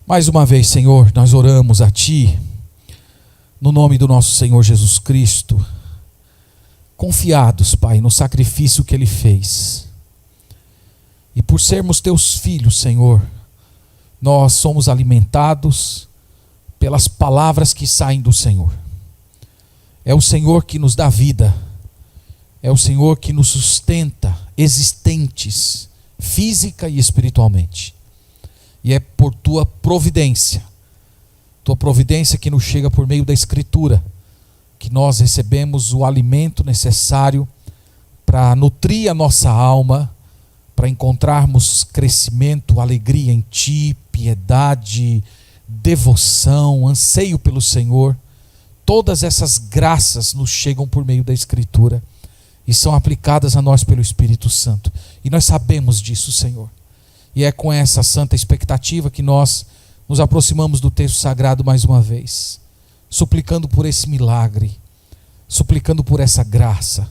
Mais uma vez, Senhor, nós oramos a Ti, no nome do nosso Senhor Jesus Cristo, confiados, Pai, no sacrifício que Ele fez. E por sermos Teus filhos, Senhor, nós somos alimentados pelas palavras que saem do Senhor. É o Senhor que nos dá vida, é o Senhor que nos sustenta, existentes, física e espiritualmente. E é por Tua providência que nos chega por meio da Escritura, que nós recebemos o alimento necessário para nutrir a nossa alma, para encontrarmos crescimento, alegria em Ti, piedade, devoção, anseio pelo Senhor. Todas essas graças nos chegam por meio da Escritura e são aplicadas a nós pelo Espírito Santo. E nós sabemos disso, Senhor. E é com essa santa expectativa que nós nos aproximamos do texto sagrado mais uma vez, suplicando por esse milagre, suplicando por essa graça,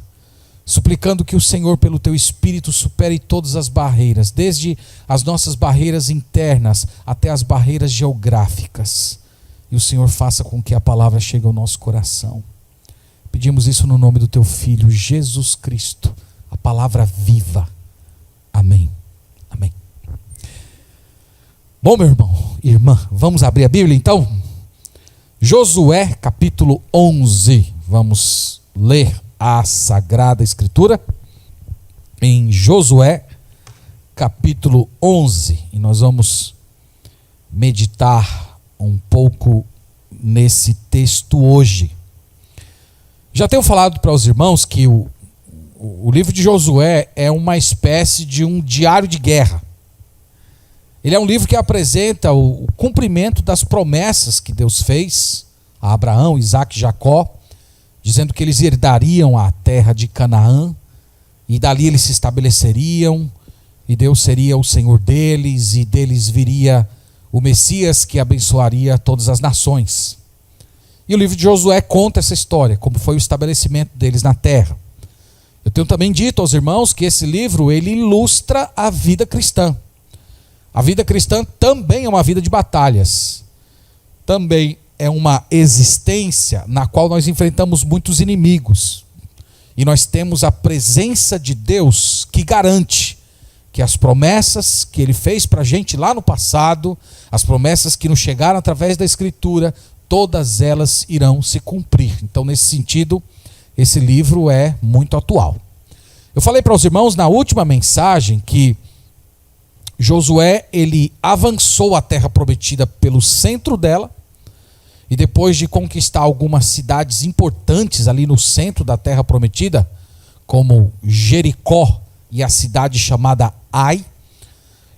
suplicando que o Senhor, pelo Teu Espírito, supere todas as barreiras, desde as nossas barreiras internas até as barreiras geográficas. E o Senhor faça com que a palavra chegue ao nosso coração. Pedimos isso no nome do Teu Filho, Jesus Cristo, a palavra viva. Amém. Amém. Bom, meu irmão e irmã, vamos abrir a Bíblia então? Josué capítulo 11. Vamos ler a Sagrada Escritura em Josué capítulo 11. E nós vamos meditar um pouco nesse texto hoje. Já tenho falado para os irmãos que o livro de Josué é uma espécie de um diário de guerra. Ele é um livro que apresenta o cumprimento das promessas que Deus fez a Abraão, Isaque e Jacó, dizendo que eles herdariam a terra de Canaã, e dali eles se estabeleceriam, e Deus seria o Senhor deles, e deles viria o Messias que abençoaria todas as nações. E o livro de Josué conta essa história, como foi o estabelecimento deles na terra. Eu tenho também dito aos irmãos que esse livro ele ilustra a vida cristã. A vida cristã também é uma vida de batalhas. Também é uma existência na qual nós enfrentamos muitos inimigos. E nós temos a presença de Deus que garante que as promessas que Ele fez para a gente lá no passado, as promessas que nos chegaram através da Escritura, todas elas irão se cumprir. Então, nesse sentido, esse livro é muito atual. Eu falei para os irmãos na última mensagem que Josué, ele avançou a terra prometida pelo centro dela, e depois de conquistar algumas cidades importantes ali no centro da terra prometida, como Jericó e a cidade chamada Ai,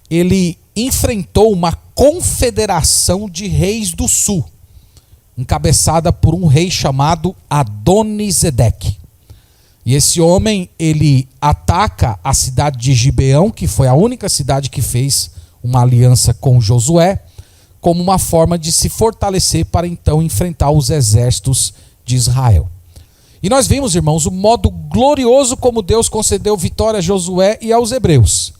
ele enfrentou uma confederação de reis do sul, encabeçada por um rei chamado Adonisedeque. E esse homem, ele ataca a cidade de Gibeão, que foi a única cidade que fez uma aliança com Josué, como uma forma de se fortalecer para então enfrentar os exércitos de Israel. E nós vimos, irmãos, o modo glorioso como Deus concedeu vitória a Josué e aos hebreus.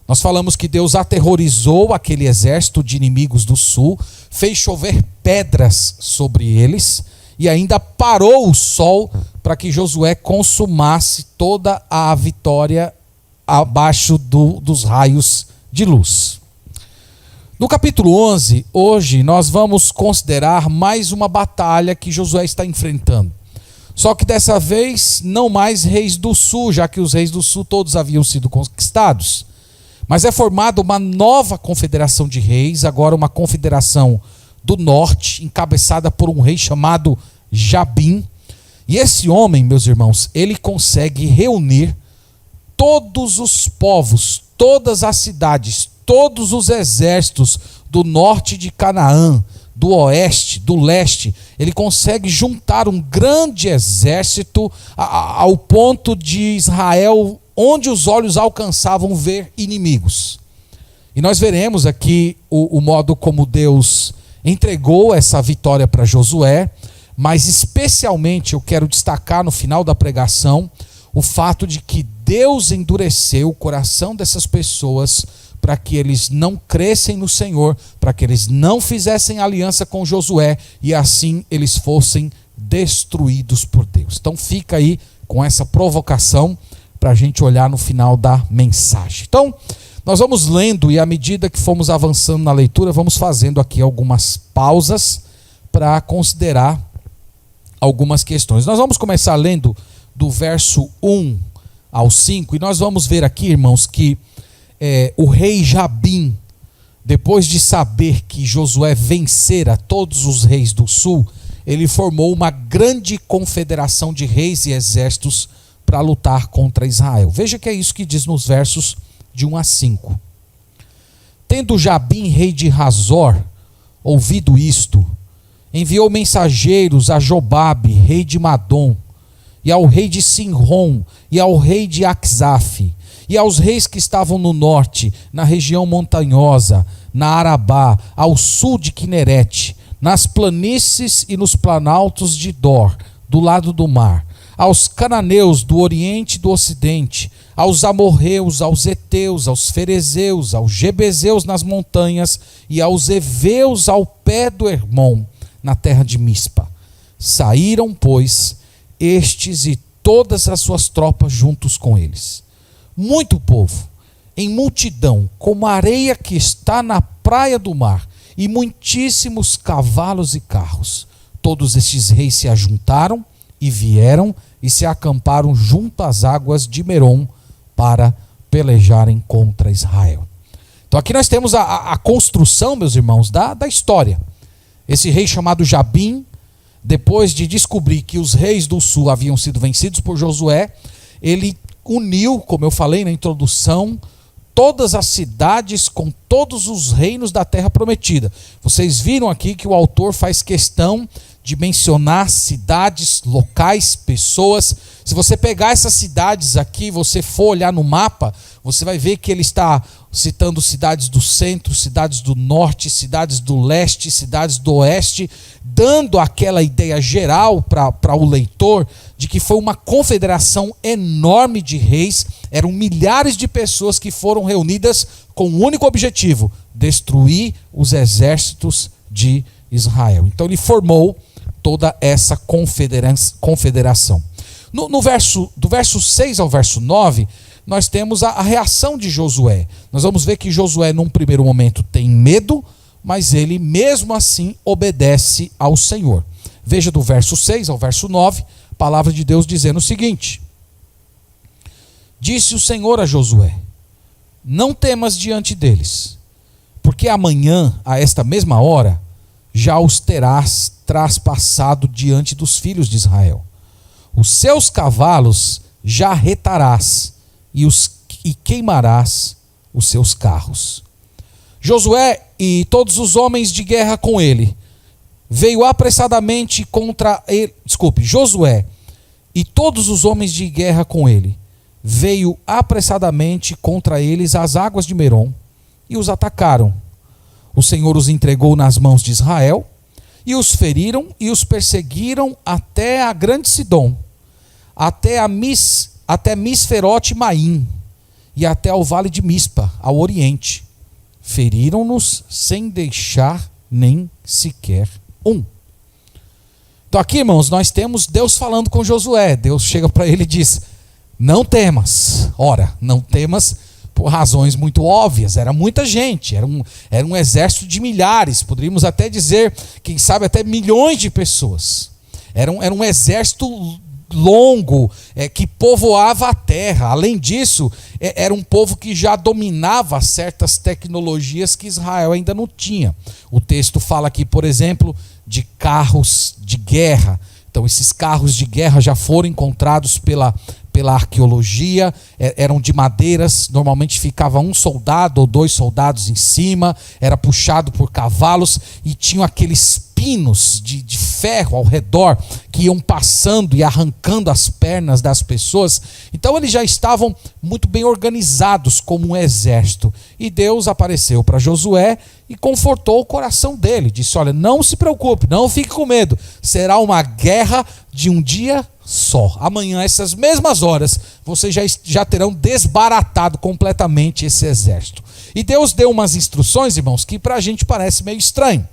Nós falamos que Deus aterrorizou aquele exército de inimigos do sul, fez chover pedras sobre eles e ainda parou o sol para que Josué consumasse toda a vitória abaixo dos raios de luz. No capítulo 11, hoje nós vamos considerar mais uma batalha que Josué está enfrentando. Só que dessa vez não mais reis do sul, já que os reis do sul todos haviam sido conquistados. Mas é formada uma nova confederação de reis, agora uma confederação do norte, encabeçada por um rei chamado Jabim. E esse homem, meus irmãos, ele consegue reunir todos os povos, todas as cidades, todos os exércitos do norte de Canaã, do oeste, do leste. Ele consegue juntar um grande exército ao ponto de Israel, onde os olhos alcançavam ver inimigos. E nós veremos aqui o modo como Deus entregou essa vitória para Josué, mas especialmente eu quero destacar no final da pregação o fato de que Deus endureceu o coração dessas pessoas para que eles não crescem no Senhor, para que eles não fizessem aliança com Josué e assim eles fossem destruídos por Deus. Então fica aí com essa provocação para a gente olhar no final da mensagem. Então, nós vamos lendo e à medida que formos avançando na leitura, vamos fazendo aqui algumas pausas para considerar algumas questões. Nós vamos começar lendo do verso 1 ao 5 e nós vamos ver aqui, irmãos, que o rei Jabim, depois de saber que Josué vencera todos os reis do sul, ele formou uma grande confederação de reis e exércitos para lutar contra Israel. Veja que é isso que diz nos versos de 1 a 5. Tendo Jabim, rei de Hazor, ouvido isto, enviou mensageiros a Jobabe, rei de Madom, e ao rei de Sinrom, e ao rei de Aczaf, e aos reis que estavam no norte, na região montanhosa, na Arabá, ao sul de Quinerete, nas planícies e nos planaltos de Dor, do lado do mar, aos cananeus do oriente e do ocidente, aos amorreus, aos heteus, aos ferezeus, aos jebezeus nas montanhas e aos heveus ao pé do Hermon, na terra de Mispa. Saíram, pois, estes e todas as suas tropas juntos com eles. Muito povo, em multidão, como a areia que está na praia do mar, e muitíssimos cavalos e carros. Todos estes reis se ajuntaram e vieram e se acamparam junto às águas de Merom para pelejarem contra Israel. Então aqui nós temos a construção, meus irmãos, da história. Esse rei chamado Jabim, depois de descobrir que os reis do sul haviam sido vencidos por Josué, ele uniu, como eu falei na introdução, todas as cidades com todos os reinos da terra prometida. Vocês viram aqui que o autor faz questão de mencionar cidades, locais, pessoas. Se você pegar essas cidades aqui, você for olhar no mapa, você vai ver que ele está citando cidades do centro, cidades do norte, cidades do leste, cidades do oeste, dando aquela ideia geral para o leitor de que foi uma confederação enorme de reis, eram milhares de pessoas que foram reunidas com um único objetivo: destruir os exércitos de Israel. Então ele formou toda essa confederação. Do verso 6 ao verso 9, nós temos a reação de Josué. Nós vamos ver que Josué, num primeiro momento, tem medo, mas ele, mesmo assim, obedece ao Senhor. Veja do verso 6 ao verso 9, a palavra de Deus dizendo o seguinte: Disse o Senhor a Josué: Não temas diante deles, porque amanhã, a esta mesma hora, já os terás traspassado diante dos filhos de Israel. Os seus cavalos já retarás e queimarás os seus carros. Josué e todos os homens de guerra com ele veio apressadamente contra ele. Josué e todos os homens de guerra com ele veio apressadamente contra eles às águas de Merom e os atacaram. O Senhor os entregou nas mãos de Israel e os feriram e os perseguiram até a grande Sidom, até Misferote Maim e até ao vale de Mispa, ao oriente. Feriram-nos sem deixar nem sequer um. Então aqui, irmãos, nós temos Deus falando com Josué. Deus chega para ele e diz: não temas. Ora, não temas por razões muito óbvias. Era muita gente, era um exército de milhares, poderíamos até dizer, quem sabe até milhões de pessoas. Era um exército longo, que povoava a terra. Além disso, era um povo que já dominava certas tecnologias que Israel ainda não tinha. O texto fala aqui, por exemplo, de carros de guerra. Então esses carros de guerra já foram encontrados pela arqueologia, eram de madeiras, normalmente ficava um soldado ou dois soldados em cima, era puxado por cavalos e tinham aqueles pinos de ferro ao redor que iam passando e arrancando as pernas das pessoas. Então eles já estavam muito bem organizados como um exército. E Deus apareceu para Josué e confortou o coração dele. Disse: olha, não se preocupe, não fique com medo. Será uma guerra de um dia só. Amanhã, essas mesmas horas, vocês já terão desbaratado completamente esse exército. E Deus deu umas instruções, irmãos, que para a gente parece meio estranho.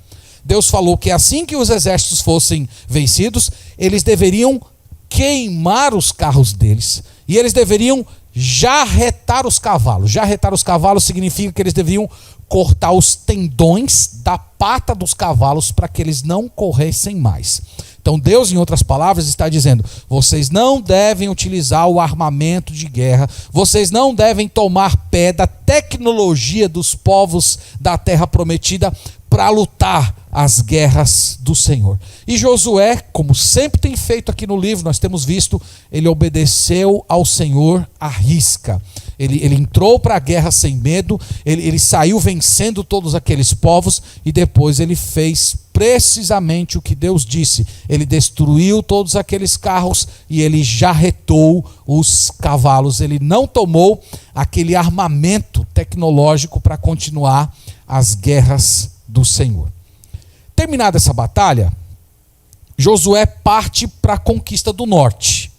Deus falou que assim que os exércitos fossem vencidos, eles deveriam queimar os carros deles e eles deveriam jarretar os cavalos. Jarretar os cavalos significa que eles deveriam cortar os tendões da pata dos cavalos para que eles não corressem mais. Então Deus, em outras palavras, está dizendo: vocês não devem utilizar o armamento de guerra, vocês não devem tomar pé da tecnologia dos povos da terra prometida para lutar as guerras do Senhor. E Josué, como sempre tem feito aqui no livro, nós temos visto, ele obedeceu ao Senhor à risca. Ele entrou para a guerra sem medo, ele saiu vencendo todos aqueles povos e depois ele fez precisamente o que Deus disse. Ele destruiu todos aqueles carros e ele jarretou os cavalos. Ele não tomou aquele armamento tecnológico para continuar as guerras do Senhor. Terminada essa batalha, Josué parte para a conquista do norte.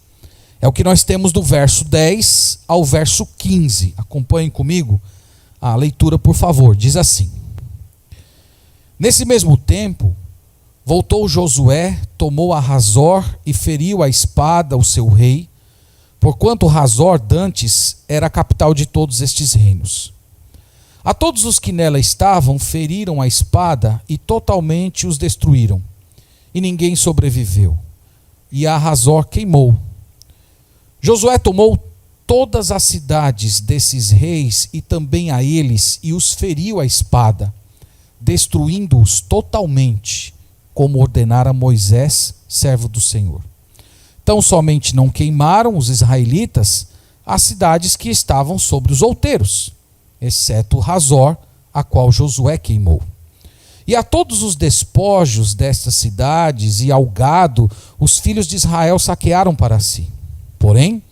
É o que nós temos do verso 10 ao verso 15. Acompanhem comigo a leitura, por favor. Diz assim: nesse mesmo tempo, voltou Josué, tomou a Hazor e feriu a espada o seu rei, porquanto Hazor dantes era a capital de todos estes reinos. A todos os que nela estavam feriram a espada e totalmente os destruíram, e ninguém sobreviveu, e a Hazor queimou. Josué tomou todas as cidades desses reis e também a eles, e os feriu a espada, destruindo-os totalmente, como ordenara Moisés, servo do Senhor. Tão somente não queimaram os israelitas as cidades que estavam sobre os outeiros, exceto Hazor, a qual Josué queimou. E a todos os despojos destas cidades e ao gado, os filhos de Israel saquearam para si. Porém,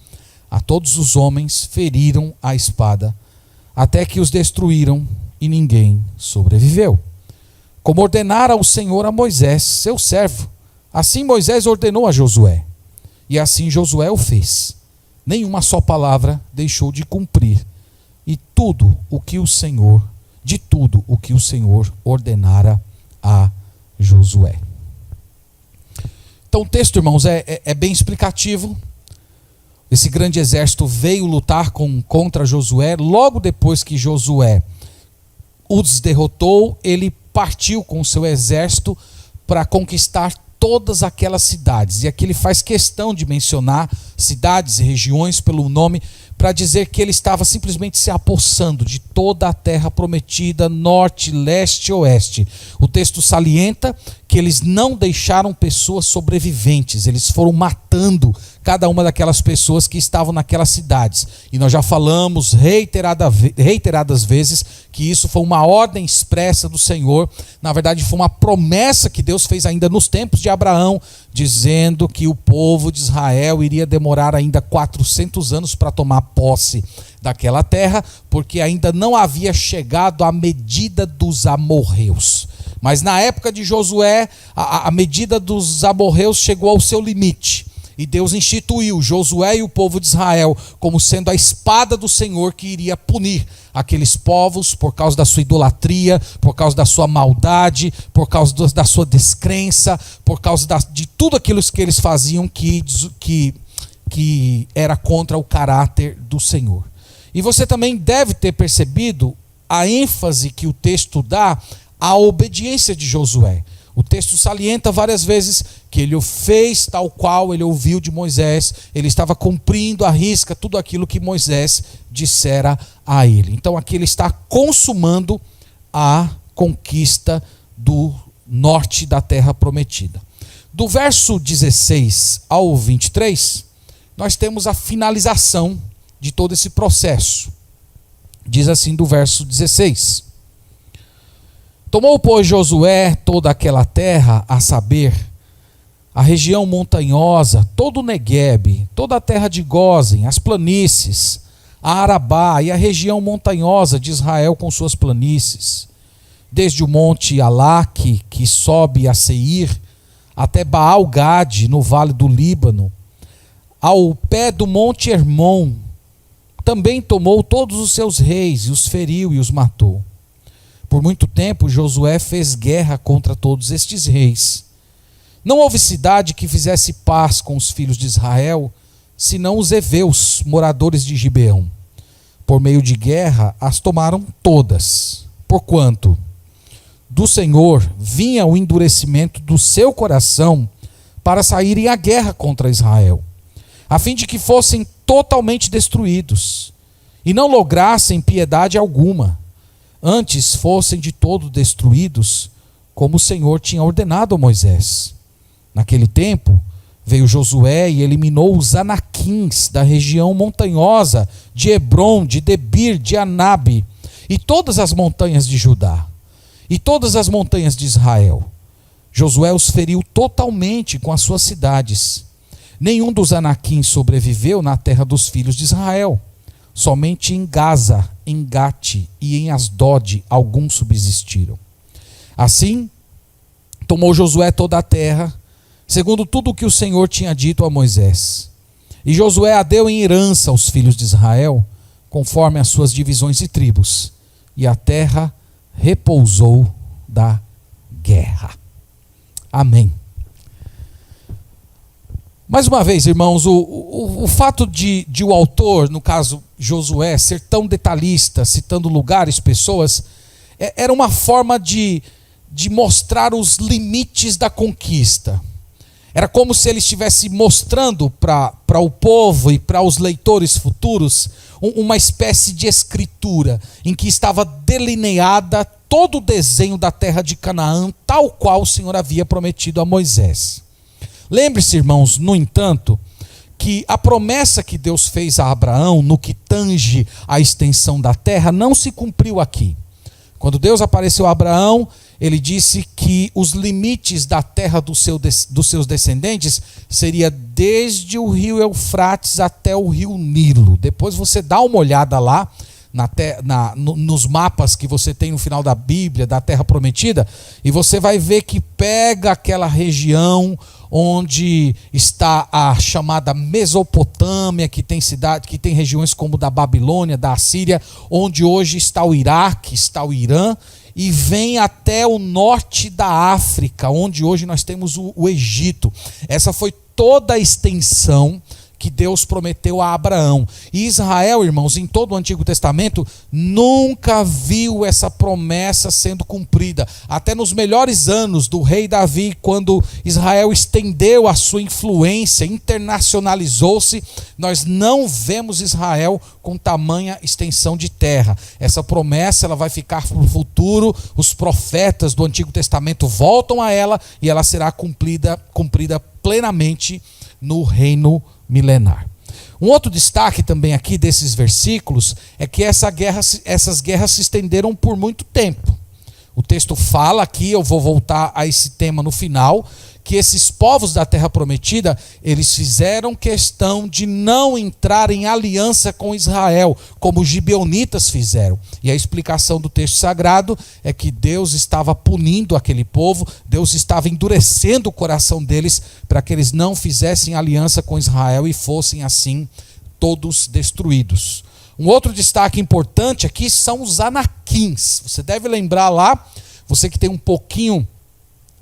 a todos os homens feriram a espada, até que os destruíram e ninguém sobreviveu. Como ordenara o Senhor a Moisés, seu servo, assim Moisés ordenou a Josué. E assim Josué o fez. Nenhuma só palavra deixou de cumprir. E de tudo o que o Senhor ordenara a Josué. Então o texto, irmãos, é bem explicativo. Esse grande exército veio lutar contra Josué. Logo depois que Josué os derrotou, ele partiu com o seu exército para conquistar todas aquelas cidades. E aqui ele faz questão de mencionar cidades e regiões pelo nome, para dizer que ele estava simplesmente se apossando de toda a terra prometida, norte, leste e oeste. O texto salienta que eles não deixaram pessoas sobreviventes, eles foram matando cada uma daquelas pessoas que estavam naquelas cidades. E nós já falamos reiteradas vezes que isso foi uma ordem expressa do Senhor. Na verdade, foi uma promessa que Deus fez ainda nos tempos de Abraão, dizendo que o povo de Israel iria demorar ainda 400 anos para tomar posse daquela terra, porque ainda não havia chegado a medida dos amorreus. Mas na época de Josué, a medida dos amorreus chegou ao seu limite. E Deus instituiu Josué e o povo de Israel como sendo a espada do Senhor que iria punir aqueles povos por causa da sua idolatria, por causa da sua maldade, por causa da sua descrença, por causa de tudo aquilo que eles faziam que era contra o caráter do Senhor. E você também deve ter percebido a ênfase que o texto dá à obediência de Josué. O texto salienta várias vezes que ele o fez tal qual ele ouviu de Moisés, ele estava cumprindo à risca tudo aquilo que Moisés dissera a ele. Então aqui ele está consumando a conquista do norte da terra prometida. Do verso 16 ao 23, nós temos a finalização de todo esse processo. Diz assim do verso 16: tomou, pois, Josué toda aquela terra, a saber, a região montanhosa, todo o Neguebe, toda a terra de Gósen, as planícies, a Arabá e a região montanhosa de Israel com suas planícies, desde o monte Alaque, que sobe a Seir, até Baal-Gade, no vale do Líbano, ao pé do monte Hermon, também tomou todos os seus reis, e os feriu e os matou. Por muito tempo Josué fez guerra contra todos estes reis. Não houve cidade que fizesse paz com os filhos de Israel, senão os heveus, moradores de Gibeão. Por meio de guerra as tomaram todas, porquanto do Senhor vinha o endurecimento do seu coração para saírem à guerra contra Israel, a fim de que fossem totalmente destruídos, e não lograssem piedade alguma, antes fossem de todo destruídos, como o Senhor tinha ordenado a Moisés. Naquele tempo veio Josué e eliminou os anaquins da região montanhosa de Hebrom, de Debir, de Anabe, e todas as montanhas de Judá, e todas as montanhas de Israel. Josué os feriu totalmente com as suas cidades. Nenhum dos anaquins sobreviveu na terra dos filhos de Israel. Somente em Gaza, em Gate e em Asdod alguns subsistiram. Assim, tomou Josué toda a terra, segundo tudo o que o Senhor tinha dito a Moisés. E Josué a deu em herança aos filhos de Israel, conforme as suas divisões e tribos. E a terra repousou da guerra. Amém. Mais uma vez, irmãos, o fato de o autor, no caso Josué, ser tão detalhista, citando lugares, pessoas, era uma forma de mostrar os limites da conquista. Era como se ele estivesse mostrando para o povo e para os leitores futuros uma espécie de escritura em que estava delineada todo o desenho da terra de Canaã, tal qual o Senhor havia prometido a Moisés. Lembre-se, irmãos, no entanto, que a promessa que Deus fez a Abraão no que tange a extensão da terra não se cumpriu aqui. Quando Deus apareceu a Abraão, ele disse que os limites da terra dos seus descendentes seria desde o rio Eufrates até o rio Nilo. Depois você dá uma olhada lá nos mapas que você tem no final da Bíblia, da Terra Prometida, e você vai ver que pega aquela região onde está a chamada Mesopotâmia, que tem regiões como da Babilônia, da Assíria, onde hoje está o Iraque, está o Irã, e vem até o norte da África, onde hoje nós temos o Egito. Essa foi toda a extensão que Deus prometeu a Abraão. E Israel, irmãos, em todo o Antigo Testamento, nunca viu essa promessa sendo cumprida. Até nos melhores anos do rei Davi, quando Israel estendeu a sua influência, internacionalizou-se, nós não vemos Israel com tamanha extensão de terra. Essa promessa ela vai ficar para o futuro, os profetas do Antigo Testamento voltam a ela e ela será cumprida plenamente no reino milenar. Um outro destaque também aqui desses versículos é que essas guerras se estenderam por muito tempo. O texto fala aqui, eu vou voltar a esse tema no final, que esses povos da Terra Prometida, eles fizeram questão de não entrar em aliança com Israel, como os gibeonitas fizeram. E a explicação do texto sagrado é que Deus estava punindo aquele povo, Deus estava endurecendo o coração deles para que eles não fizessem aliança com Israel e fossem assim todos destruídos. Um outro destaque importante aqui são os anaquins. Você deve lembrar lá, você que tem um pouquinho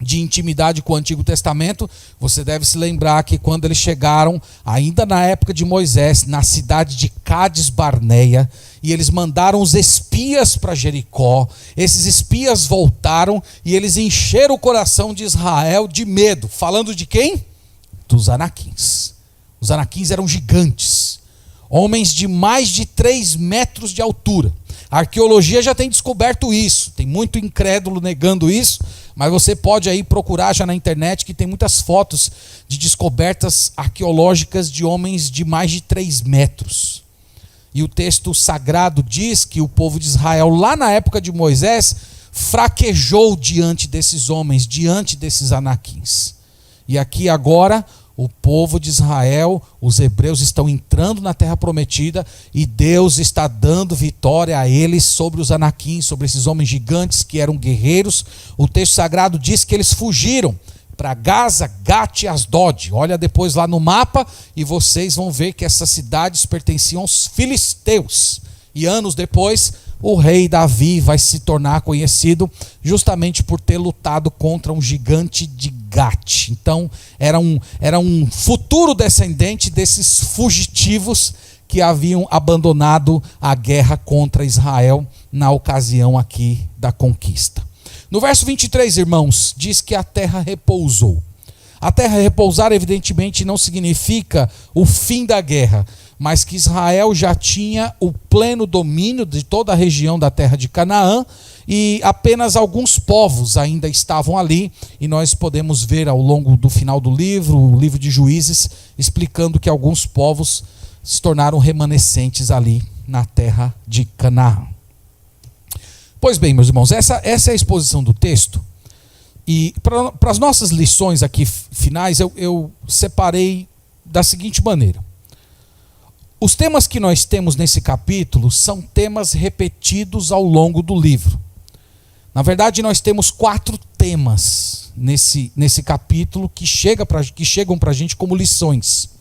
de intimidade com o Antigo Testamento, você deve se lembrar que quando eles chegaram, ainda na época de Moisés, na cidade de Cádiz Barneia, e eles mandaram os espias para Jericó, esses espias voltaram e eles encheram o coração de Israel de medo. Falando de quem? Dos anaquins. Os anaquins eram gigantes, homens de mais de 3 metros de altura. A arqueologia já tem descoberto isso, tem muito incrédulo negando isso, mas você pode aí procurar já na internet que tem muitas fotos de descobertas arqueológicas de homens de mais de 3 metros. E o texto sagrado diz que o povo de Israel, lá na época de Moisés, fraquejou diante desses homens, diante desses anaquins. E aqui agora, o povo de Israel, os hebreus estão entrando na terra prometida e Deus está dando vitória a eles sobre os anaquins, sobre esses homens gigantes que eram guerreiros. O texto sagrado diz que eles fugiram para Gaza, Gate e Asdod. Olha depois lá no mapa e vocês vão ver que essas cidades pertenciam aos filisteus. E anos depois, o rei Davi vai se tornar conhecido justamente por ter lutado contra um gigante de Gate. Então, era um futuro descendente desses fugitivos que haviam abandonado a guerra contra Israel na ocasião aqui da conquista. No verso 23, irmãos, diz que a terra repousou. A terra repousar, evidentemente, não significa o fim da guerra, mas que Israel já tinha o pleno domínio de toda a região da terra de Canaã e apenas alguns povos ainda estavam ali, e nós podemos ver ao longo do final do livro, o livro de Juízes, explicando que alguns povos se tornaram remanescentes ali na terra de Canaã. Pois bem, meus irmãos, essa é a exposição do texto. E para as nossas lições aqui finais, eu separei da seguinte maneira. Os temas que nós temos nesse capítulo são temas repetidos ao longo do livro. Na verdade, nós temos 4 temas nesse capítulo que chegam para a gente como lições.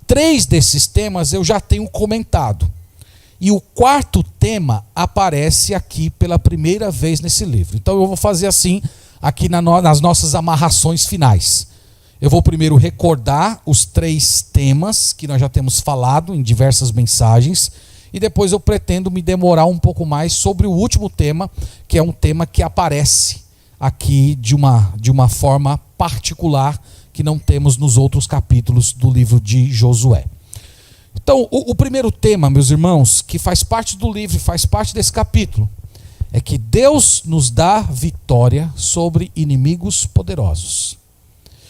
3 desses temas eu já tenho comentado. E o 4º tema aparece aqui pela primeira vez nesse livro. Então eu vou fazer assim aqui nas nossas amarrações finais. Eu vou primeiro recordar os 3 temas que nós já temos falado em diversas mensagens. E depois eu pretendo me demorar um pouco mais sobre o último tema, que é um tema que aparece aqui de uma forma particular que não temos nos outros capítulos do livro de Josué. Então, o primeiro tema, meus irmãos, que faz parte do livro, faz parte desse capítulo, é que Deus nos dá vitória sobre inimigos poderosos.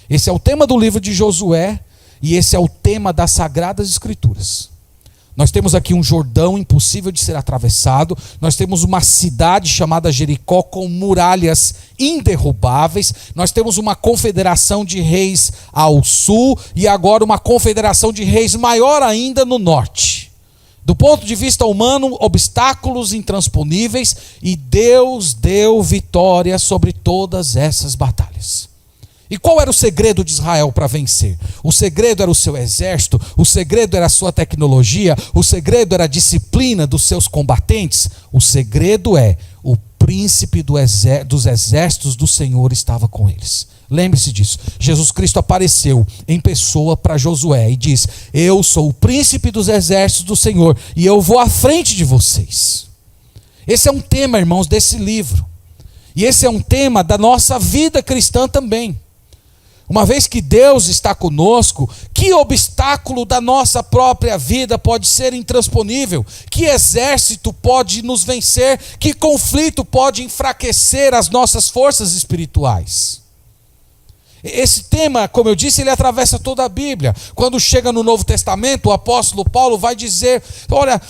Esse é o tema do livro de Josué e esse é o tema das Sagradas Escrituras. Nós temos aqui um Jordão impossível de ser atravessado, nós temos uma cidade chamada Jericó com muralhas inderrubáveis, nós temos uma confederação de reis ao sul e agora uma confederação de reis maior ainda no norte. Do ponto de vista humano, obstáculos intransponíveis, e Deus deu vitória sobre todas essas batalhas. E qual era o segredo de Israel para vencer? O segredo era o seu exército, o segredo era a sua tecnologia, o segredo era a disciplina dos seus combatentes. O segredo é o príncipe dos exércitos do Senhor estava com eles. Lembre-se disso. Jesus Cristo apareceu em pessoa para Josué e diz: eu sou o príncipe dos exércitos do Senhor e eu vou à frente de vocês. Esse é um tema, irmãos, desse livro. E esse é um tema da nossa vida cristã também. Uma vez que Deus está conosco, que obstáculo da nossa própria vida pode ser intransponível? Que exército pode nos vencer? Que conflito pode enfraquecer as nossas forças espirituais? Esse tema, como eu disse, ele atravessa toda a Bíblia. Quando chega no Novo Testamento, o apóstolo Paulo vai dizer: olha,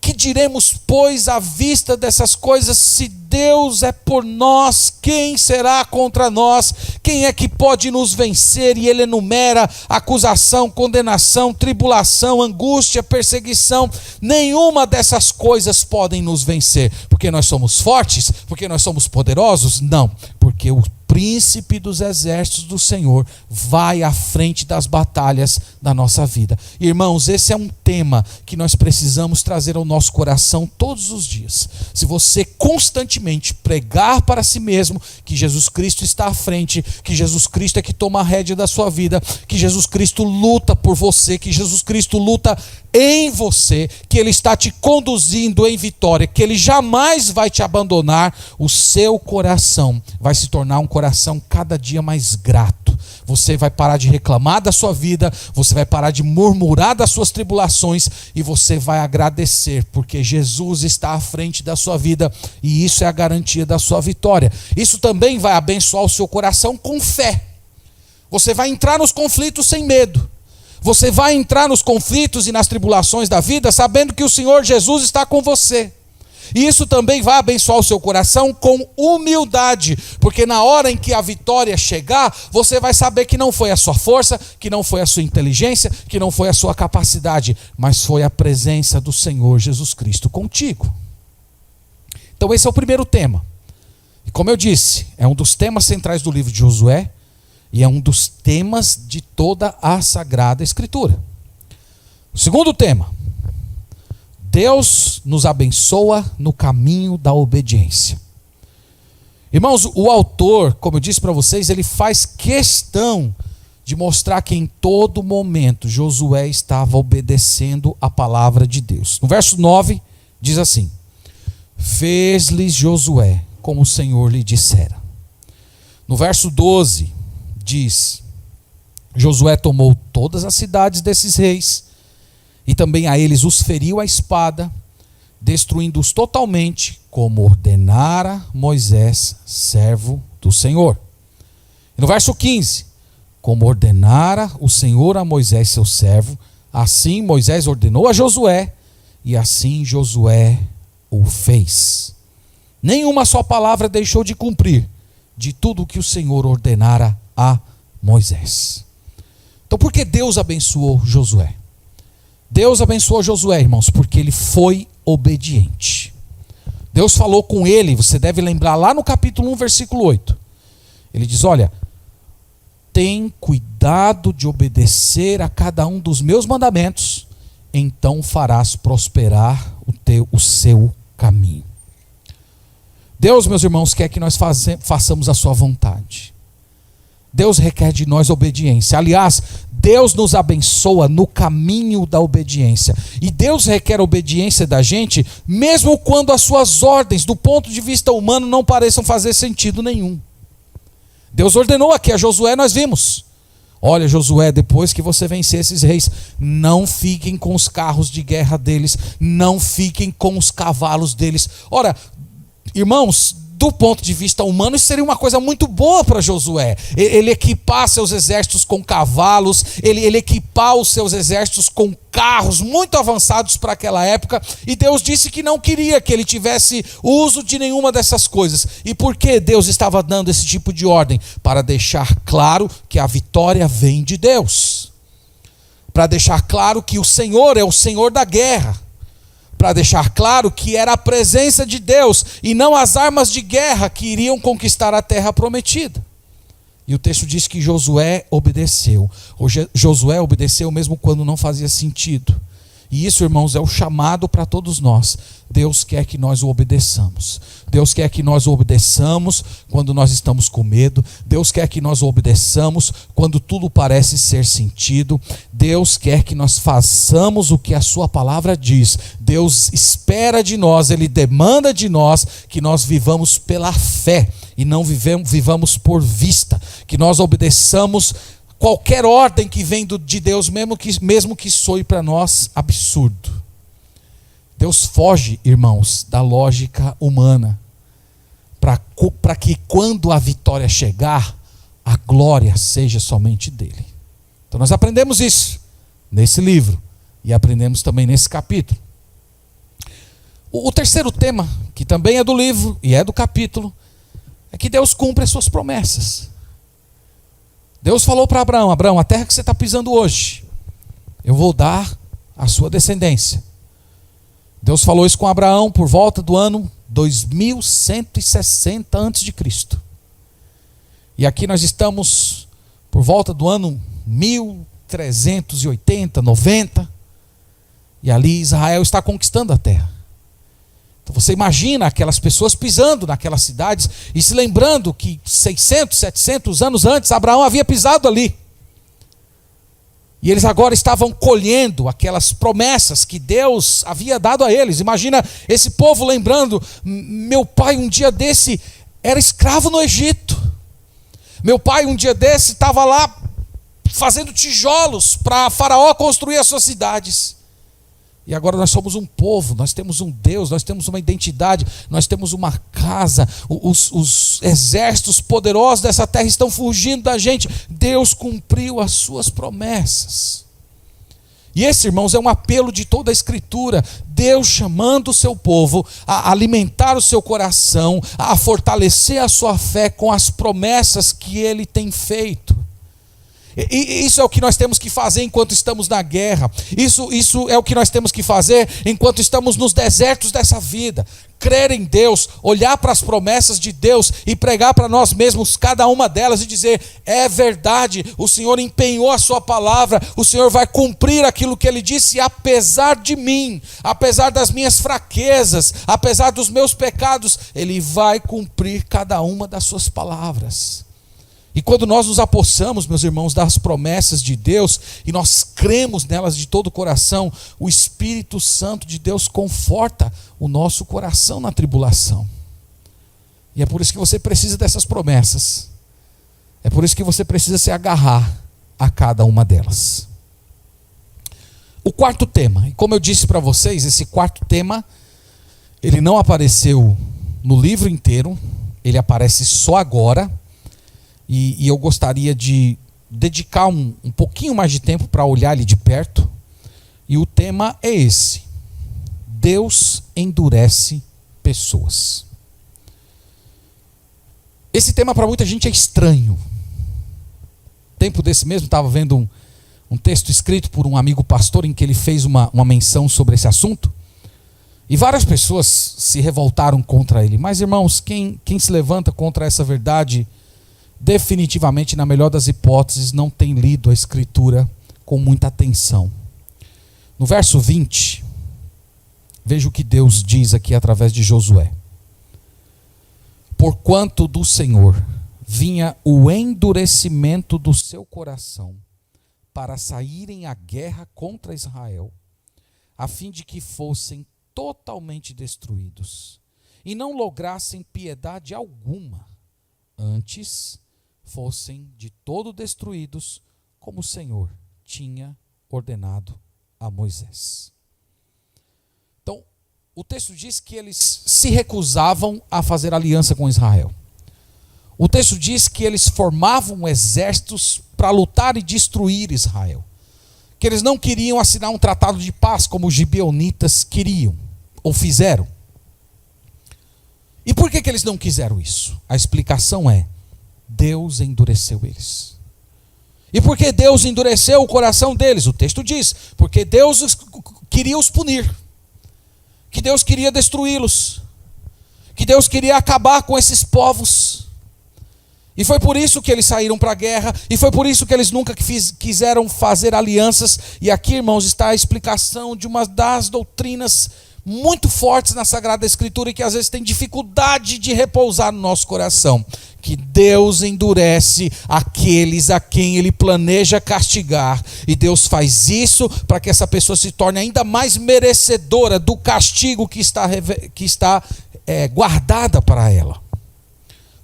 que diremos, pois, à vista dessas coisas? Se Deus é por nós, quem será contra nós? Quem é que pode nos vencer? E ele enumera acusação, condenação, tribulação, angústia, perseguição. Nenhuma dessas coisas podem nos vencer. Porque nós somos fortes? Porque nós somos poderosos? Não, porque o príncipe dos exércitos do Senhor vai à frente das batalhas da nossa vida. Irmãos, esse é um tema que nós precisamos trazer ao nosso coração todos os dias. Se você constantemente pregar para si mesmo que Jesus Cristo está à frente, que Jesus Cristo é que toma a rédea da sua vida, que Jesus Cristo luta por você, que Jesus Cristo luta em você, que Ele está te conduzindo em vitória, que Ele jamais vai te abandonar, o seu coração vai se tornar um coração cada dia mais grato. Você vai parar de reclamar da sua vida, você vai parar de murmurar das suas tribulações e você vai agradecer, porque Jesus está à frente da sua vida e isso é a garantia da sua vitória. Isso também vai abençoar o seu coração com fé. Você vai entrar nos conflitos sem medo. Você vai entrar nos conflitos e nas tribulações da vida sabendo que o Senhor Jesus está com você. E isso também vai abençoar o seu coração com humildade, porque na hora em que a vitória chegar, você vai saber que não foi a sua força, que não foi a sua inteligência, que não foi a sua capacidade, mas foi a presença do Senhor Jesus Cristo contigo. Então esse é o primeiro tema. E como eu disse, é um dos temas centrais do livro de Josué, E é um dos temas de toda a Sagrada Escritura. O segundo tema: Deus nos abençoa no caminho da obediência. Irmãos, o autor, como eu disse para vocês, ele faz questão de mostrar que em todo momento Josué estava obedecendo a palavra de Deus. No verso 9 diz assim: fez-lhes Josué como o Senhor lhe dissera. No verso 12 diz: Josué tomou todas as cidades desses reis e também a eles os feriu a espada, destruindo-os totalmente, como ordenara Moisés, servo do Senhor. E no verso 15: como ordenara o Senhor a Moisés, seu servo, assim Moisés ordenou a Josué, e assim Josué o fez. Nenhuma só palavra deixou de cumprir de tudo que o Senhor ordenara a Moisés. Então, por que Deus abençoou Josué? Deus abençoou Josué, irmãos, porque ele foi obediente. Deus falou com ele, você deve lembrar lá no capítulo 1, versículo 8. Ele diz: olha, tem cuidado de obedecer a cada um dos meus mandamentos, então farás prosperar o seu caminho. Deus, meus irmãos, quer que nós façamos a sua vontade. Deus requer de nós obediência. Aliás, Deus nos abençoa no caminho da obediência. E Deus requer obediência da gente, mesmo quando as suas ordens, do ponto de vista humano, não pareçam fazer sentido nenhum. Deus ordenou aqui a Josué, nós vimos: olha, Josué, depois que você vencer esses reis, não fiquem com os carros de guerra deles, não fiquem com os cavalos deles. Ora, irmãos, do ponto de vista humano, isso seria uma coisa muito boa para Josué. Ele equipar seus exércitos com cavalos, ele equipar os seus exércitos com carros muito avançados para aquela época, e Deus disse que não queria que ele tivesse uso de nenhuma dessas coisas. E por que Deus estava dando esse tipo de ordem? Para deixar claro que a vitória vem de Deus, para deixar claro que o Senhor é o Senhor da guerra, para deixar claro que era a presença de Deus e não as armas de guerra que iriam conquistar a terra prometida. E o texto diz que Josué obedeceu. Josué obedeceu mesmo quando não fazia sentido. E isso, irmãos, é o chamado para todos nós. Deus quer que nós o obedeçamos. Deus quer que nós o obedeçamos quando nós estamos com medo. Deus quer que nós o obedeçamos quando tudo parece ser sentido. Deus quer que nós façamos o que a sua palavra diz. Deus espera de nós, Ele demanda de nós que nós vivamos pela fé e não vivamos por vista. Que nós obedeçamos qualquer ordem que vem de Deus, mesmo que soe para nós absurdo. Deus foge, irmãos, da lógica humana, para que quando a vitória chegar, a glória seja somente dele. Então nós aprendemos isso nesse livro e aprendemos também nesse capítulo. O terceiro tema, que também é do livro e é do capítulo, é que Deus cumpre as suas promessas. Deus falou para Abraão: Abraão, a terra que você está pisando hoje, eu vou dar à sua descendência. Deus falou isso com Abraão por volta do ano 2160 a.C. E aqui nós estamos por volta do ano 1380, 90. E ali Israel está conquistando a terra. Então você imagina aquelas pessoas pisando naquelas cidades e se lembrando que 600, 700 anos antes Abraão havia pisado ali. E eles agora estavam colhendo aquelas promessas que Deus havia dado a eles. Imagina esse povo lembrando: meu pai um dia desse era escravo no Egito. Meu pai um dia desse estava lá fazendo tijolos para Faraó construir as suas cidades. E agora nós somos um povo, nós temos um Deus, nós temos uma identidade, nós temos uma casa. Os exércitos poderosos dessa terra estão fugindo da gente. Deus cumpriu as suas promessas. E esse, irmãos, é um apelo de toda a Escritura. Deus chamando o seu povo a alimentar o seu coração, a fortalecer a sua fé com as promessas que Ele tem feito. E isso é o que nós temos que fazer enquanto estamos na guerra. Isso é o que nós temos que fazer enquanto estamos nos desertos dessa vida. Crer em Deus, olhar para as promessas de Deus e pregar para nós mesmos cada uma delas e dizer: é verdade, o Senhor empenhou a sua palavra, o Senhor vai cumprir aquilo que Ele disse, apesar de mim, apesar das minhas fraquezas, apesar dos meus pecados, Ele vai cumprir cada uma das suas palavras. E quando nós nos apossamos, meus irmãos, das promessas de Deus, e nós cremos nelas de todo o coração, o Espírito Santo de Deus conforta o nosso coração na tribulação. E é por isso que você precisa dessas promessas. É por isso que você precisa se agarrar a cada uma delas. O quarto tema, e como eu disse para vocês, esse quarto tema, ele não apareceu no livro inteiro, ele aparece só agora. E eu gostaria de dedicar um pouquinho mais de tempo para olhar ele de perto. E o tema é esse: Deus endurece pessoas. Esse tema para muita gente é estranho. Tempo desse mesmo, estava vendo um texto escrito por um amigo pastor em que ele fez uma menção sobre esse assunto. E várias pessoas se revoltaram contra ele. Mas, irmãos, quem se levanta contra essa verdade, definitivamente, na melhor das hipóteses, não tem lido a Escritura com muita atenção. No verso 20, veja o que Deus diz aqui através de Josué. Porquanto do Senhor vinha o endurecimento do seu coração para saírem à guerra contra Israel, a fim de que fossem totalmente destruídos e não lograssem piedade alguma, antes fossem de todo destruídos, como o Senhor tinha ordenado a Moisés. Então, o texto diz que eles se recusavam a fazer aliança com Israel. O texto diz que eles formavam exércitos para lutar e destruir Israel. Que eles não queriam assinar um tratado de paz como os gibeonitas queriam, ou fizeram. E por que eles não quiseram isso? A explicação é: Deus endureceu eles. E por que Deus endureceu o coração deles? O texto diz: porque Deus queria os punir, que Deus queria destruí-los, que Deus queria acabar com esses povos. E foi por isso que eles saíram para a guerra, e foi por isso que eles nunca quiseram fazer alianças. E aqui, irmãos, está a explicação de uma das doutrinas muito fortes na Sagrada Escritura e que às vezes tem dificuldade de repousar no nosso coração: que Deus endurece aqueles a quem Ele planeja castigar, e Deus faz isso para que essa pessoa se torne ainda mais merecedora do castigo que está guardada para ela.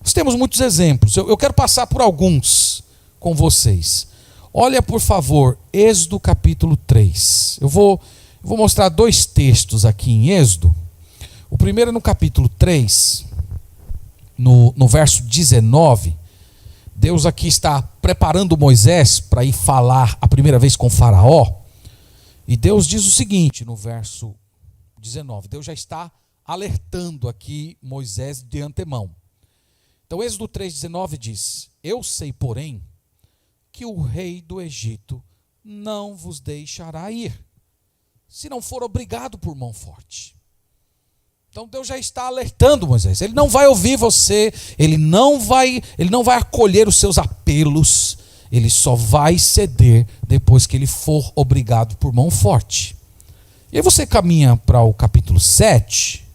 Nós temos muitos exemplos, eu quero passar por alguns com vocês. Olha, por favor, Êxodo capítulo 3. Eu vou mostrar dois textos aqui em Êxodo. O primeiro é no capítulo 3, no verso 19. Deus aqui está preparando Moisés para ir falar a primeira vez com Faraó. E Deus diz o seguinte no verso 19. Deus já está alertando aqui Moisés de antemão. Então, Êxodo 3,19 diz: eu sei, porém, que o rei do Egito não vos deixará ir, se não for obrigado por mão forte. Então Deus já está alertando Moisés. Ele não vai ouvir você, ele não vai acolher os seus apelos, ele só vai ceder depois que ele for obrigado por mão forte. E aí você caminha para o capítulo 7,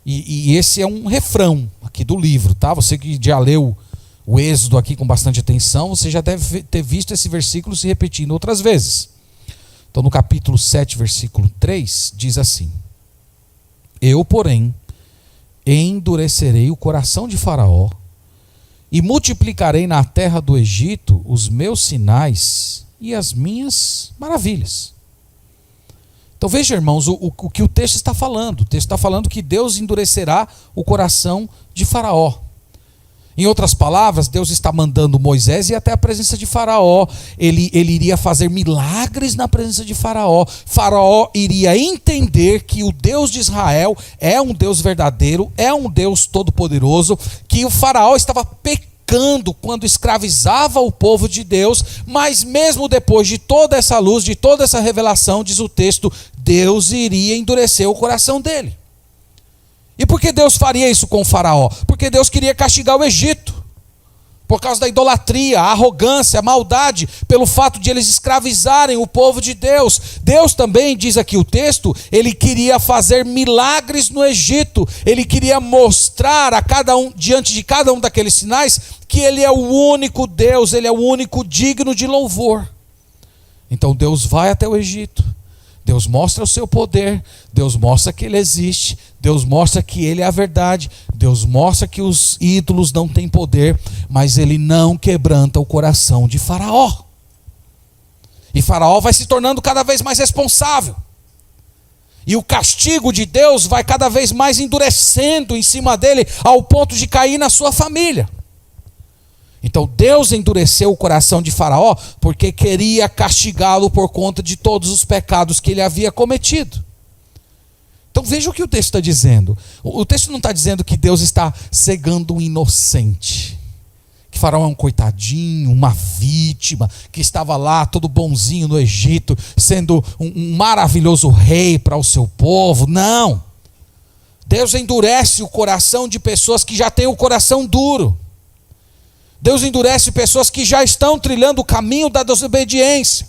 e esse é um refrão aqui do livro, tá? Você que já leu o Êxodo aqui com bastante atenção, você já deve ter visto esse versículo se repetindo outras vezes. Então, no capítulo 7, versículo 3, diz assim: eu, porém, endurecerei o coração de Faraó e multiplicarei na terra do Egito os meus sinais e as minhas maravilhas. Então veja, irmãos, o que o texto está falando. O texto está falando que Deus endurecerá o coração de Faraó. Em outras palavras, Deus está mandando Moisés ir até a presença de Faraó. Ele iria fazer milagres na presença de Faraó. Faraó iria entender que o Deus de Israel é um Deus verdadeiro, é um Deus todo-poderoso, que o Faraó estava pecando pecando quando escravizava o povo de Deus, mas mesmo depois de toda essa luz, de toda essa revelação, diz o texto, Deus iria endurecer o coração dele. E por que Deus faria isso com o faraó? Porque Deus queria castigar o Egito. Por causa da idolatria, a arrogância, a maldade, pelo fato de eles escravizarem o povo de Deus. Deus também, diz aqui o texto, ele queria fazer milagres no Egito. Ele queria mostrar a cada um, diante de cada um daqueles sinais, que ele é o único Deus, ele é o único digno de louvor. Então Deus vai até o Egito. Deus mostra o seu poder, Deus mostra que ele existe, Deus mostra que ele é a verdade, Deus mostra que os ídolos não têm poder, mas ele não quebranta o coração de Faraó. E Faraó vai se tornando cada vez mais responsável. E o castigo de Deus vai cada vez mais endurecendo em cima dele, ao ponto de cair na sua família. Então Deus endureceu o coração de Faraó porque queria castigá-lo por conta de todos os pecados que ele havia cometido. Então veja o que o texto está dizendo. O texto não está dizendo que Deus está cegando o inocente. Que Faraó é um coitadinho, uma vítima, que estava lá todo bonzinho no Egito, sendo um maravilhoso rei para o seu povo. Não. Deus endurece o coração de pessoas que já têm o coração duro. Deus endurece pessoas que já estão trilhando o caminho da desobediência.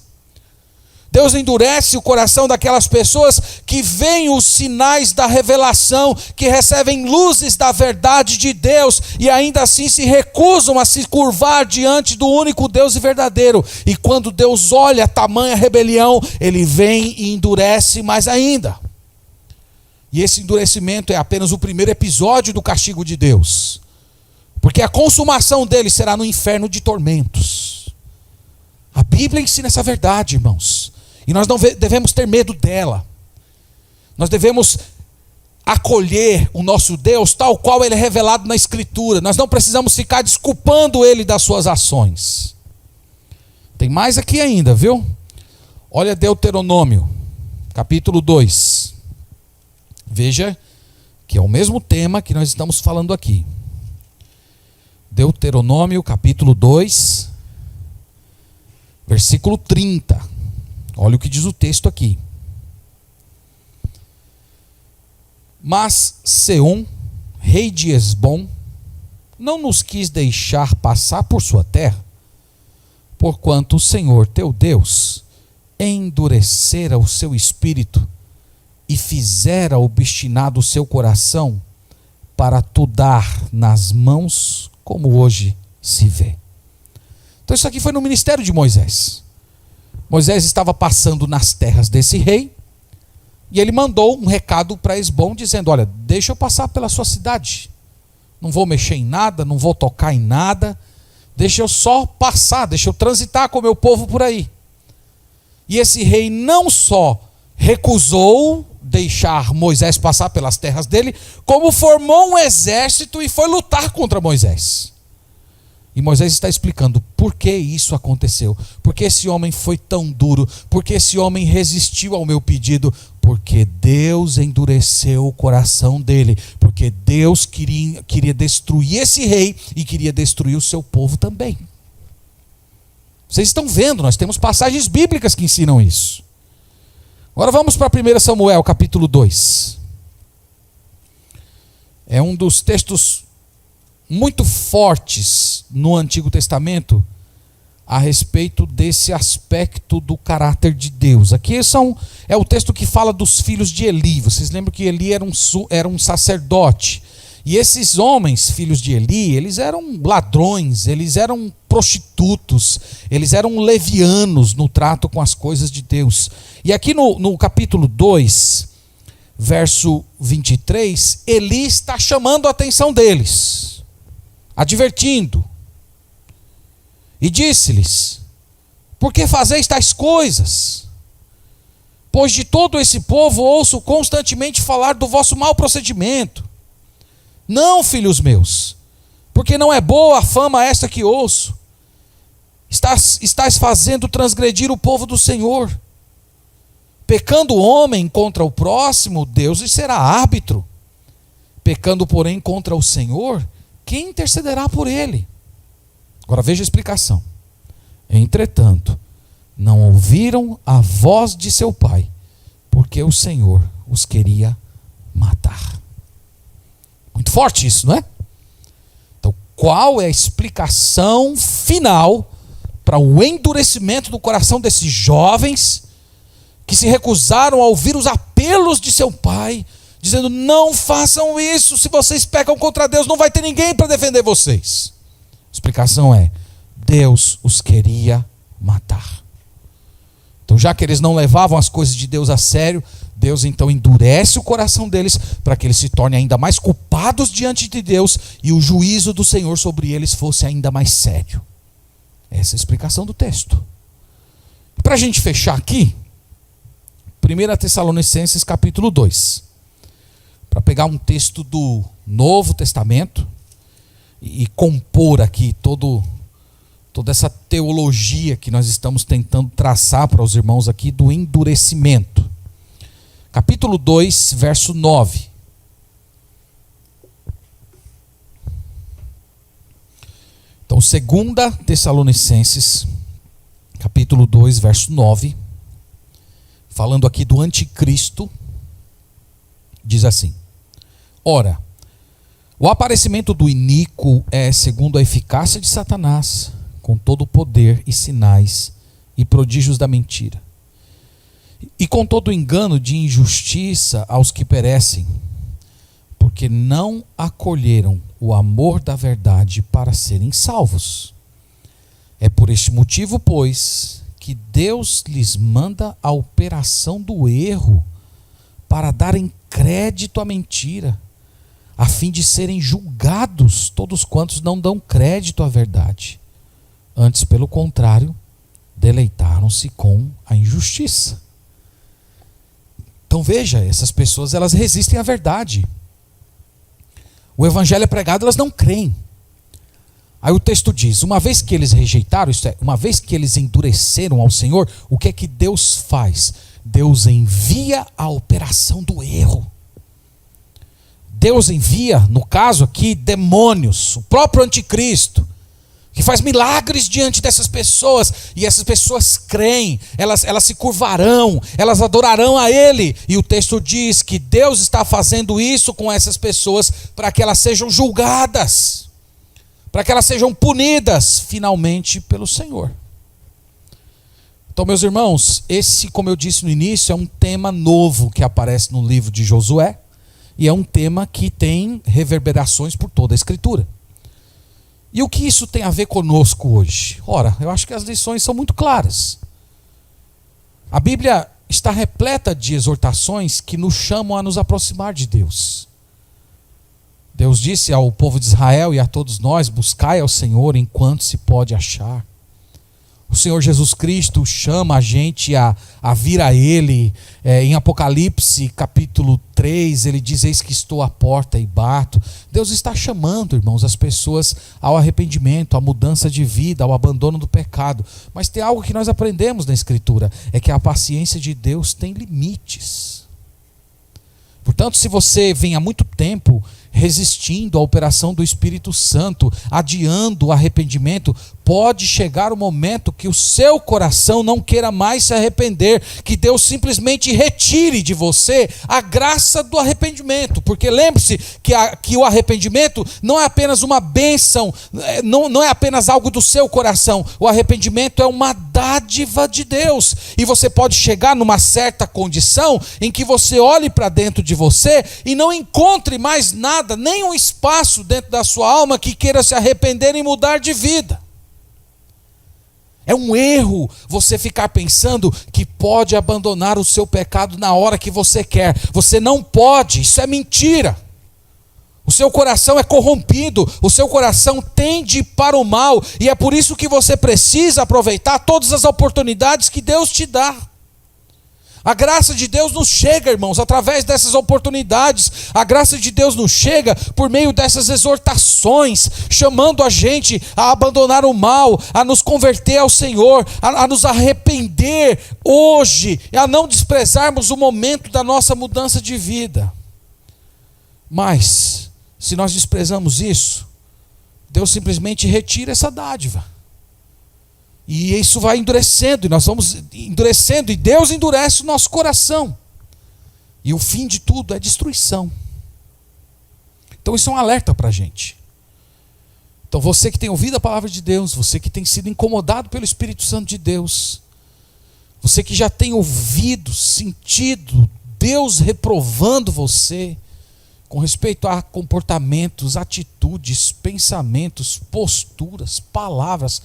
Deus endurece o coração daquelas pessoas que veem os sinais da revelação, que recebem luzes da verdade de Deus e ainda assim se recusam a se curvar diante do único Deus e verdadeiro. E quando Deus olha tamanha rebelião, ele vem e endurece mais ainda. E esse endurecimento é apenas o primeiro episódio do castigo de Deus. Porque a consumação dele será no inferno de tormentos. A Bíblia ensina essa verdade, irmãos. E nós não devemos ter medo dela. Nós devemos acolher o nosso Deus tal qual ele é revelado na Escritura. Nós não precisamos ficar desculpando ele das suas ações. Tem mais aqui ainda, viu? Olha Deuteronômio, capítulo 2. Veja que é o mesmo tema que nós estamos falando aqui. Deuteronômio capítulo 2, versículo 30. Olha o que diz o texto aqui. Mas Seom, rei de Esbom, não nos quis deixar passar por sua terra, porquanto o Senhor teu Deus endurecera o seu espírito e fizera obstinado o seu coração para tu dar nas mãos como hoje se vê. Então isso aqui foi no ministério de Moisés. Moisés estava passando nas terras desse rei, e ele mandou um recado para Esbom dizendo, olha, deixa eu passar pela sua cidade, não vou mexer em nada, não vou tocar em nada, deixa eu só passar, deixa eu transitar com o meu povo por aí. E esse rei não só recusou deixar Moisés passar pelas terras dele, como formou um exército e foi lutar contra Moisés. E Moisés está explicando por que isso aconteceu, porque esse homem foi tão duro, porque esse homem resistiu ao meu pedido, porque Deus endureceu o coração dele, porque Deus queria destruir esse rei e queria destruir o seu povo também. Vocês estão vendo, nós temos passagens bíblicas que ensinam isso. Agora vamos para 1 Samuel, capítulo 2. É um dos textos muito fortes no Antigo Testamento a respeito desse aspecto do caráter de Deus. Aqui é o texto que fala dos filhos de Eli. Vocês lembram que Eli era um sacerdote. E esses homens, filhos de Eli, eles eram ladrões, eles eram prostitutos, eles eram levianos no trato com as coisas de Deus. E aqui no capítulo 2, verso 23, Eli está chamando a atenção deles, advertindo. E disse-lhes, por que fazeis tais coisas? Pois de todo esse povo ouço constantemente falar do vosso mau procedimento. Não, filhos meus, porque não é boa a fama esta que ouço. Estás fazendo transgredir o povo do Senhor. Pecando o homem contra o próximo, Deus lhe será árbitro. Pecando, porém, contra o Senhor, quem intercederá por ele? Agora veja a explicação. Entretanto, não ouviram a voz de seu pai, porque o Senhor os queria matar. Muito forte isso, não é? Então, qual é a explicação final para o endurecimento do coração desses jovens que se recusaram a ouvir os apelos de seu pai, dizendo: não façam isso, se vocês pecam contra Deus, não vai ter ninguém para defender vocês. A explicação é: Deus os queria matar. Então, já que eles não levavam as coisas de Deus a sério, Deus então endurece o coração deles para que eles se tornem ainda mais culpados diante de Deus e o juízo do Senhor sobre eles fosse ainda mais sério. Essa é a explicação do texto. Para a gente fechar aqui, 1 Tessalonicenses capítulo 2. Para pegar um texto do Novo Testamento e compor aqui toda essa teologia que nós estamos tentando traçar para os irmãos aqui do endurecimento. Capítulo 2, verso 9. Então, 2 Tessalonicenses, capítulo 2, verso 9, falando aqui do anticristo, diz assim: ora, o aparecimento do iníquo é segundo a eficácia de Satanás, com todo o poder e sinais e prodígios da mentira, e com todo o engano de injustiça aos que perecem, porque não acolheram o amor da verdade para serem salvos. É por este motivo, pois, que Deus lhes manda a operação do erro, para darem crédito à mentira, a fim de serem julgados todos quantos não dão crédito à verdade. Antes, pelo contrário, deleitaram-se com a injustiça. Então veja, essas pessoas, elas resistem à verdade. O evangelho é pregado, elas não creem. Aí o texto diz: uma vez que eles rejeitaram, isto é, uma vez que eles endureceram ao Senhor, o que é que Deus faz? Deus envia a operação do erro. Deus envia, no caso aqui, demônios, o próprio anticristo, que faz milagres diante dessas pessoas, e essas pessoas creem, elas se curvarão, elas adorarão a Ele, e o texto diz que Deus está fazendo isso com essas pessoas para que elas sejam julgadas, para que elas sejam punidas finalmente pelo Senhor. Então, meus irmãos, esse, como eu disse no início, é um tema novo que aparece no livro de Josué, e é um tema que tem reverberações por toda a Escritura. E o que isso tem a ver conosco hoje? Ora, eu acho que as lições são muito claras. A Bíblia está repleta de exortações que nos chamam a nos aproximar de Deus. Deus disse ao povo de Israel e a todos nós: buscai ao Senhor enquanto se pode achar. O Senhor Jesus Cristo chama a gente a vir a Ele. Em Apocalipse capítulo 3, Ele diz: eis que estou à porta e bato. Deus está chamando, irmãos, as pessoas ao arrependimento, à mudança de vida, ao abandono do pecado. Mas tem algo que nós aprendemos na Escritura, é que a paciência de Deus tem limites. Portanto, se você vem há muito tempo resistindo à operação do Espírito Santo, adiando o arrependimento, pode chegar o momento que o seu coração não queira mais se arrepender, que Deus simplesmente retire de você a graça do arrependimento, porque lembre-se que o arrependimento não é apenas uma bênção, não é apenas algo do seu coração, o arrependimento é uma dádiva de Deus, e você pode chegar numa certa condição em que você olhe para dentro de você e não encontre mais nada, nem um espaço dentro da sua alma que queira se arrepender e mudar de vida. É um erro você ficar pensando que pode abandonar o seu pecado na hora que você quer. Você não pode, isso é mentira. O seu coração é corrompido, o seu coração tende para o mal, e é por isso que você precisa aproveitar todas as oportunidades que Deus te dá. A graça de Deus nos chega, irmãos, através dessas oportunidades. A graça de Deus nos chega por meio dessas exortações, chamando a gente a abandonar o mal, a nos converter ao Senhor, a nos arrepender hoje, e a não desprezarmos o momento da nossa mudança de vida. Mas, se nós desprezamos isso, Deus simplesmente retira essa dádiva. E isso vai endurecendo, e nós vamos endurecendo, e Deus endurece o nosso coração. E o fim de tudo é destruição. Então isso é um alerta para a gente. Então você que tem ouvido a palavra de Deus, você que tem sido incomodado pelo Espírito Santo de Deus, você que já tem ouvido, sentido Deus reprovando você com respeito a comportamentos, atitudes, pensamentos, posturas, palavras,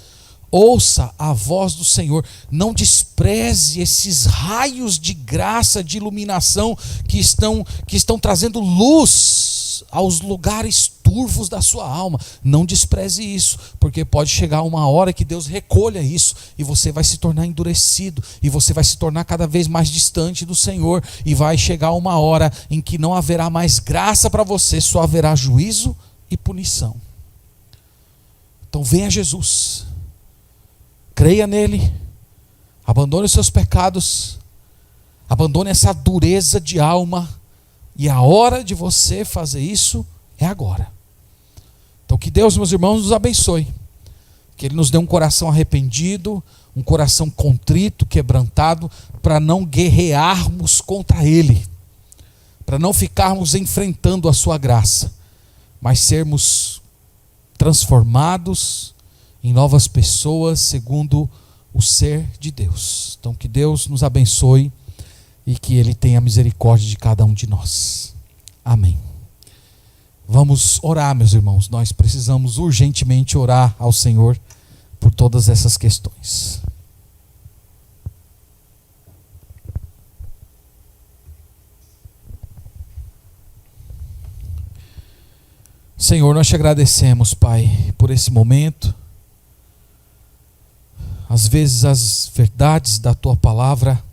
ouça a voz do Senhor. Não despreze esses raios de graça, de iluminação que estão trazendo luz aos lugares turvos da sua alma. Não despreze isso, porque pode chegar uma hora que Deus recolha isso e você vai se tornar endurecido e você vai se tornar cada vez mais distante do Senhor, e vai chegar uma hora em que não haverá mais graça para você, só haverá juízo e punição. Então venha Jesus, creia nele, abandone os seus pecados, abandone essa dureza de alma, e a hora de você fazer isso é agora. Então que Deus, meus irmãos, nos abençoe, que Ele nos dê um coração arrependido, um coração contrito, quebrantado, para não guerrearmos contra Ele, para não ficarmos enfrentando a sua graça, mas sermos transformados em novas pessoas segundo o ser de Deus. Então que Deus nos abençoe e que Ele tenha misericórdia de cada um de nós. Amém. Vamos orar, meus irmãos. Nós precisamos urgentemente orar ao Senhor por todas essas questões. Senhor, nós te agradecemos, Pai, por esse momento. Às vezes as verdades da Tua palavra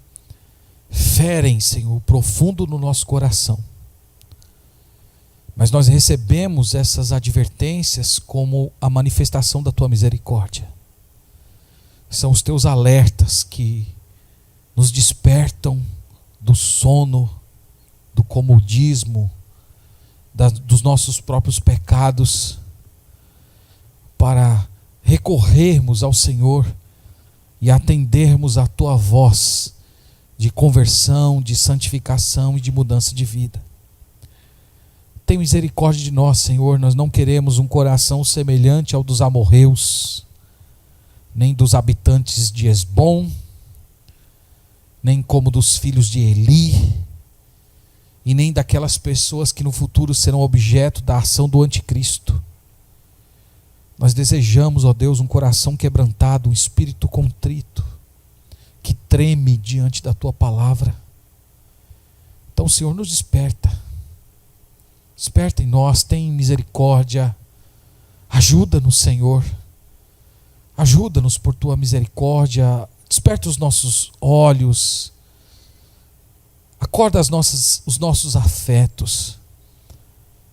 ferem, Senhor, profundo no nosso coração. Mas nós recebemos essas advertências como a manifestação da Tua misericórdia. São os Teus alertas que nos despertam do sono, do comodismo, dos nossos próprios pecados, para recorrermos ao Senhor e atendermos à Tua voz de conversão, de santificação e de mudança de vida. Tem misericórdia de nós, Senhor. Nós não queremos um coração semelhante ao dos amorreus, nem dos habitantes de Esbom, nem como dos filhos de Eli, e nem daquelas pessoas que no futuro serão objeto da ação do anticristo. Nós desejamos, ó Deus, um coração quebrantado, um espírito contrito, que treme diante da Tua palavra. Então, Senhor, nos desperta. Desperta em nós, tem misericórdia. Ajuda-nos, Senhor. Ajuda-nos por Tua misericórdia. Desperta os nossos olhos. Acorda os nossos afetos.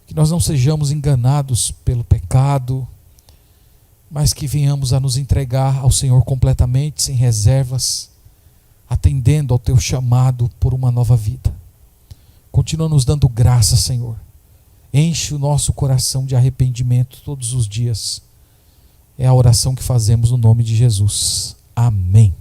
Que nós não sejamos enganados pelo pecado, mas que venhamos a nos entregar ao Senhor completamente, sem reservas, atendendo ao Teu chamado por uma nova vida. Continua nos dando graça, Senhor. Enche o nosso coração de arrependimento todos os dias. É a oração que fazemos no nome de Jesus. Amém.